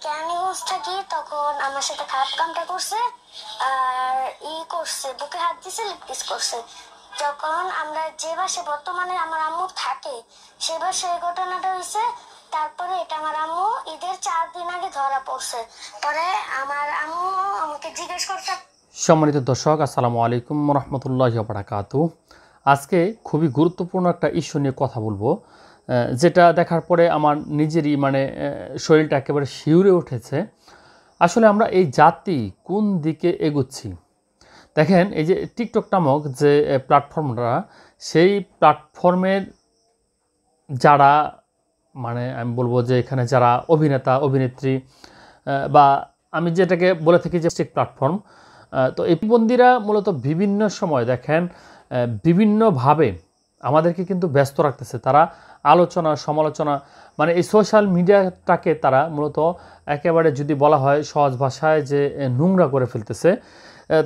ক্যানিগঞ্জ থাকি, তখন আমার সাথে খারাপ কামটা করছে আর করছে, বুকে হাত দিছে, লিপ কিস করছে। যখন আমরা যে বাসে বর্তমানে আমার আম্মু থাকে সে বাসে এই ঘটনাটা হয়েছে। তারপরে এটা আমার আম্মু ঈদের 4 দিন আগে ধরা পড়ছে। পরে আমার আম্মু আমাকে জিজ্ঞেস করছে। সম্মানিত দর্শক, আসসালামু আলাইকুম রহমতুল্লাহি ওয়া বারাকাতুহু। আজকে খুবই গুরুত্বপূর্ণ একটা ইস্যু নিয়ে কথা বলবো, যেটা দেখার পরে আমার নিজেরই শরীরটা একেবারে শিউরে উঠেছে। আসলে আমরা এই জাতি কোন দিকে এগুচ্ছি? দেখেন, এই যে টিকটক নামক যে প্ল্যাটফর্মটা, সেই প্ল্যাটফর্মের যারা আমি বলবো যে এখানে যারা অভিনেতা অভিনেত্রী বা আমি যেটাকে বলে থাকি যে প্ল্যাটফর্ম, তো এই বন্দীরা মূলত বিভিন্ন সময় দেখেন বিভিন্নভাবে আমাদেরকে কিন্তু ব্যস্ত রাখতেছে। তারা আলোচনা সমালোচনা এই সোশ্যাল মিডিয়াটাকে তারা মূলত একেবারে যদি বলা হয় সহজ ভাষায় যে নোংরা করে ফেলতেছে।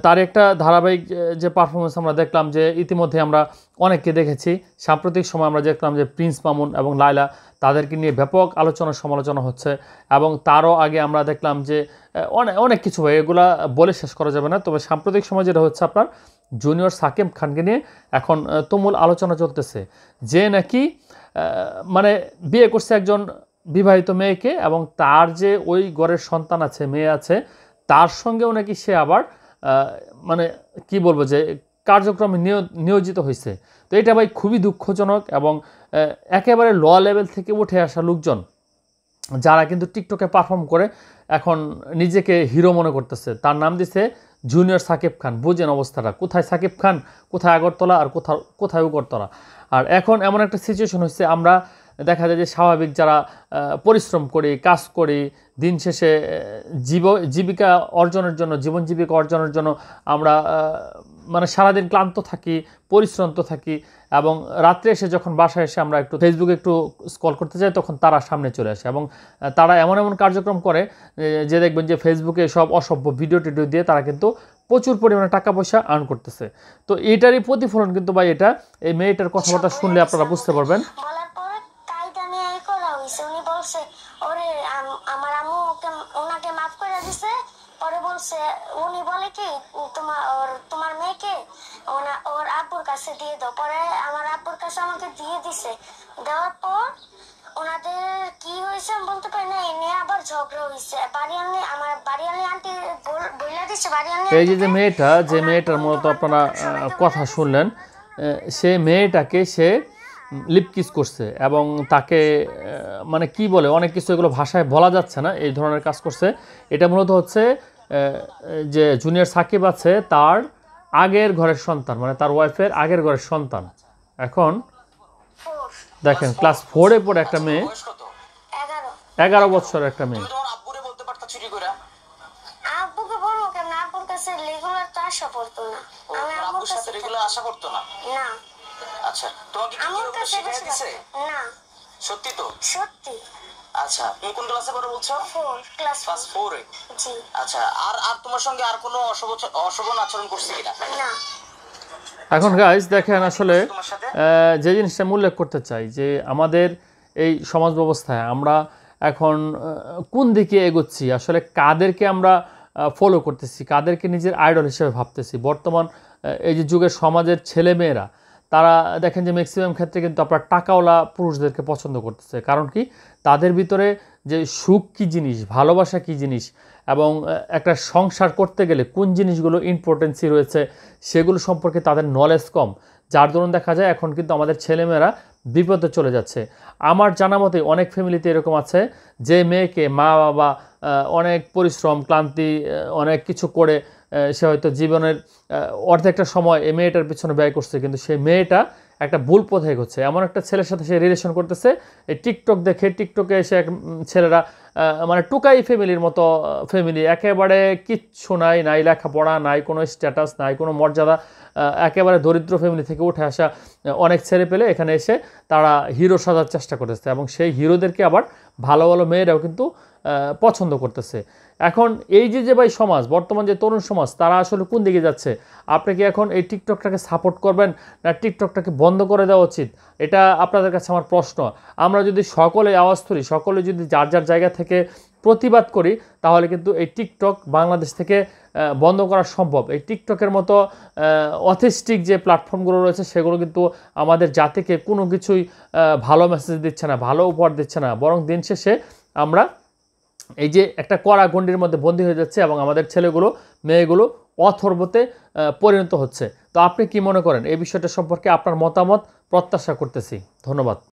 তার একটা ধারাবাহিক যে পারফরমেন্স আমরা দেখলাম, যে ইতিমধ্যে আমরা অনেককে দেখেছি। সাম্প্রতিক সময় আমরা দেখলাম যে প্রিন্স মামুন এবং লায়লা, তাদেরকে নিয়ে ব্যাপক আলোচনা সমালোচনা হচ্ছে। এবং তারও আগে আমরা দেখলাম যে অনেক কিছু হয়, এগুলা বলে শেষ করা যাবে না। তবে সাম্প্রতিক সময় যেটা হচ্ছে, আপনার জুনিয়র সাকিব খানকে নিয়ে এখন তুমুল আলোচনা চলতেছে, যে নাকি বিয়ে করছে একজন বিবাহিত মেয়েকে, এবং তার যে ওই ঘরের সন্তান আছে, মেয়ে আছে, তার সঙ্গেও নাকি সে আবার কি বলবো যে কার্যক্রমে নিয়োজিত হয়েছে। তো এটা ভাই খুবই দুঃখজনক। এবং একেবারে ল লেভেল থেকে উঠে আসা লোকজন যারা কিন্তু টিকটকে পারফর্ম করে এখন নিজেকে হিরো মনে করতেছে, তার নাম দিছে জুনিয়র সাকিব খান। বুঝেন অবস্থাটা, কোথায় সাকিব খান, কোথায় আগরতলা, আর কোথায় উপরতলা। আর এখন এমন একটা সিচুয়েশন হচ্ছে, আমরা দেখা যায় যে স্বাভাবিক যারা পরিশ্রম করি, কাজ করি, দিন শেষে জীবিকা অর্জনের জন্য, জীবন জীবিকা অর্জনের জন্য আমরা সারাদিন ক্লান্ত থাকি, পরিশ্রান্ত থাকি, এবং রাত্রে এসে যখন বাসায় এসে আমরা একটু ফেসবুকে একটু স্ক্রল করতে যাই, তখন তারা সামনে চলে আসে। এবং তারা এমন এমন কার্যক্রম করে যে দেখবেন যে ফেসবুকে সব অসভ্য ভিডিও টিডিও দিয়ে তারা কিন্তু প্রচুর পরিমাণে টাকা পয়সা আর্ন করতেছে। তো এটারই প্রতিফলন কিন্তু ভাই এটা, এই মেয়েটার কথাবার্তা শুনলে আপনারা বুঝতে পারবেন। উনি বলছে ওরে আমার আম্মু ওনাকে মাফ করে দিছে। পরে বলছে, উনি বলে কি তোমার মেয়েকে ওর আব্বুর কাছে দিয়ে দাও। পরে আমার আব্বুর কাছে আমাকে দিয়ে দিছে। দেওয়ার পর ওনাদের কি হয়েছে আমি বলতে পারি না, এনে আবার ঝগড়া হয়েছে। আমার বাড়িয়ালি আন্টি বইলা দিচ্ছে, বাড়িয়ালি এই যে মেয়েটার মতো আপনারা কথা শুনলেন, সে মেয়েটাকে সে লিপ কিস করছে এবং তাকে কি বলে অনেক কিছু, এগুলো ভাষায় বলা যাচ্ছে না, এই ধরনের কাজ করছে। এটা মূলত হচ্ছে যে জুনিয়র সাকিব আছে, তার আগের ঘরের সন্তান, তার ওয়াইফের আগের ঘরের সন্তান। এখন দেখেন ক্লাস 4-এ পড়ে একটা মেয়ে, 11 বছরের একটা মেয়ে। আব্বুকে বলবো কেন? আব্বুর কাছে রেগুলার তো আশা পড়তো না। আমি আব্বুর সাথে রেগুলার আশা করতো না। না। আচ্ছা, তোমাকে কি কেউ শিখিয়ে দিয়েছে? না। সত্যি তো? সত্যি। আচ্ছা, তুমি কোন ক্লাসে পড়ো বলছো? 4, ক্লাস 4 এ। জি। আচ্ছা, আর তোমার সঙ্গে আর কোনো অশোভন আচরণ করছে কিনা? না। এখন গাইস দেখেন, আসলে যে জিনিসটা আমি উল্লেখ করতে চাই, যে আমাদের এই সমাজ ব্যবস্থায় আমরা এখন কোন দিকে এগোচ্ছি, আসলে কাদেরকে আমরা ফলো করতেছি, কাদেরকে নিজের আইডল হিসেবে ভাবতেছি। বর্তমান এই যে যুগের সমাজের ছেলেমেয়েরা, তারা দেখেন যে ম্যাক্সিমাম ক্ষেত্রে কিন্তু আপনার টাকাওয়ালা পুরুষদেরকে পছন্দ করতেছে। কারণ কি, তাদের ভিতরে যে সুখ কী জিনিস, ভালোবাসা কী জিনিস, এবং একটা সংসার করতে গেলে কোন জিনিসগুলো ইম্পর্টেন্সি রয়েছে, সেগুলো সম্পর্কে তাদের নলেজ কম। যার দরুন দেখা যায় এখন কিন্তু আমাদের ছেলেমেয়েরা বিপদে চলে যাচ্ছে। আমার জানা মতে অনেক ফ্যামিলিতে এরকম আছে, যে মেয়েকে মা বাবা অনেক পরিশ্রম ক্লান্তি অনেক কিছু করে সে হয়তো জীবনের অর্ধেকটা সময় এই মেয়েটার পিছনে ব্যয় করছে, কিন্তু সেই মেয়েটা একটা ভুল পথে এগোচ্ছে। এমন একটা ছেলের সাথে সে রিলেশন করতেছে, এই টিকটক দেখে। টিকটকে এসে ছেলেরা টুকাই ফ্যামিলির মতো ফ্যামিলি, একেবারে কিচ্ছু নাই লেখাপড়া, নাই কোনো স্ট্যাটাস, নাই কোনো মর্যাদা, একেবারে দরিদ্র ফ্যামিলি থেকে উঠে আসা অনেক ছেলে পেলে এখানে এসে তারা হিরো সাজার চেষ্টা করতেছে, এবং সেই হিরোদেরকে আবার ভালো ভালো মেয়েরাও কিন্তু পছন্দ করতেছে। এখন এই যে ভাই সমাজ, বর্তমান যে তরুণ সমাজ, তারা আসলে কোন দিকে যাচ্ছে? আপনি কি এখন এই টিকটকটাকে সাপোর্ট করবেন, না টিকটকটাকে বন্ধ করে দেওয়া উচিত? এটা আপনাদের কাছে আমার প্রশ্ন। আমরা যদি সকলে আওয়াজ তুলি, সকলে যদি যার যার জায়গা থেকে প্রতিবাদ করি তাহলে কিন্তু এই টিকটক বাংলাদেশ থেকে বন্ধ করা সম্ভব। এই টিকটকের মতো অথেস্টিক যে প্ল্যাটফর্মগুলো রয়েছে সেগুলো কিন্তু আমাদের জাতিকে কোনো কিছুই ভালো মেসেজ দিচ্ছে না, ভালো উপহার দিচ্ছে না, বরং দিন শেষে আমরা এই যে একটা কড়া গণ্ডির মধ্যে বন্দী হয়ে যাচ্ছে এবং আমাদের ছেলেগুলো মেয়েগুলো অথর্বতে পরিণত হচ্ছে। তো আপনি কি মনে করেন এই বিষয়টা সম্পর্কে? আপনার মতামত প্রত্যাশা করতেছি। ধন্যবাদ।